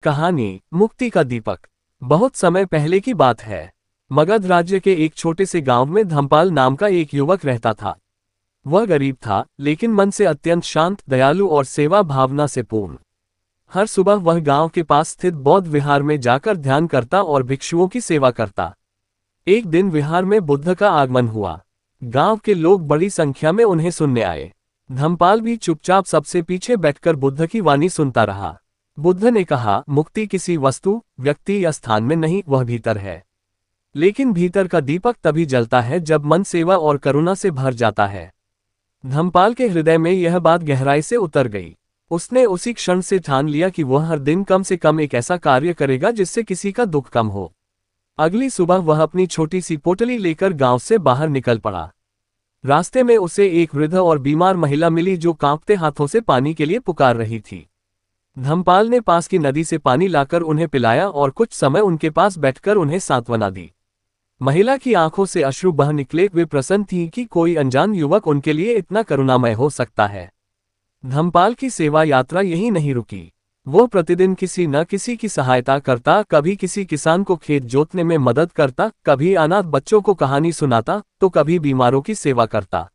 कहानी मुक्ति का दीपक। बहुत समय पहले की बात है। मगध राज्य के एक छोटे से गांव में धम्पाल नाम का एक युवक रहता था। वह गरीब था, लेकिन मन से अत्यंत शांत, दयालु और सेवा भावना से पूर्ण। हर सुबह वह गांव के पास स्थित बौद्ध विहार में जाकर ध्यान करता और भिक्षुओं की सेवा करता। एक दिन विहार में बुद्ध का आगमन हुआ। गांव के लोग बड़ी संख्या में उन्हें सुनने आए। धम्पाल भी चुपचाप सबसे पीछे बैठकर बुद्ध की वाणी सुनता रहा। बुद्ध ने कहा, मुक्ति किसी वस्तु, व्यक्ति या स्थान में नहीं, वह भीतर है। लेकिन भीतर का दीपक तभी जलता है जब मन सेवा और करुणा से भर जाता है। धम्पाल के हृदय में यह बात गहराई से उतर गई। उसने उसी क्षण से ठान लिया कि वह हर दिन कम से कम एक ऐसा कार्य करेगा जिससे किसी का दुख कम हो। अगली सुबह वह अपनी छोटी सी पोटली लेकर गांव से बाहर निकल पड़ा। रास्ते में उसे एक वृद्ध और बीमार महिला मिली जो कांपते हाथों से पानी के लिए पुकार रही थी। धम्पाल ने पास की नदी से पानी लाकर उन्हें पिलाया और कुछ समय उनके पास बैठकर उन्हें सांत्वना दी। महिला की आंखों से अश्रु बह निकले। वे प्रसन्न थी कि कोई अनजान युवक उनके लिए इतना करुणामय हो सकता है। धम्पाल की सेवा यात्रा यहीं नहीं रुकी। वो प्रतिदिन किसी न किसी की सहायता करता, कभी किसी किसान को खेत जोतने में मदद करता, कभी अनाथ बच्चों को कहानी सुनाता, तो कभी बीमारों की सेवा करता।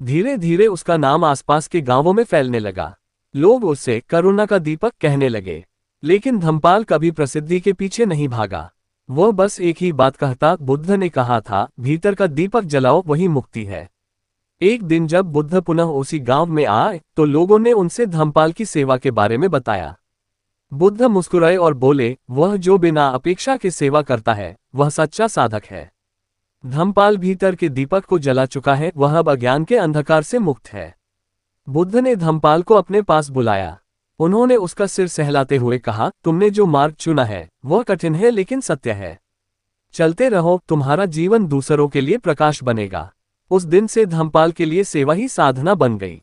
धीरे धीरे उसका नाम आसपास के गांवों में फैलने लगा। लोग उसे करुणा का दीपक कहने लगे। लेकिन धम्पाल कभी प्रसिद्धि के पीछे नहीं भागा। वह बस एक ही बात कहता, बुद्ध ने कहा था, भीतर का दीपक जलाओ, वही मुक्ति है। एक दिन जब बुद्ध पुनः उसी गांव में आए तो लोगों ने उनसे धम्पाल की सेवा के बारे में बताया। बुद्ध मुस्कुराए और बोले, वह जो बिना अपेक्षा के सेवा करता है वह सच्चा साधक है। धम्पाल भीतर के दीपक को जला चुका है, वह अब अज्ञान के अंधकार से मुक्त है। बुद्ध ने धम्पाल को अपने पास बुलाया। उन्होंने उसका सिर सहलाते हुए कहा, तुमने जो मार्ग चुना है वह कठिन है लेकिन सत्य है। चलते रहो, तुम्हारा जीवन दूसरों के लिए प्रकाश बनेगा। उस दिन से धम्पाल के लिए सेवा ही साधना बन गई।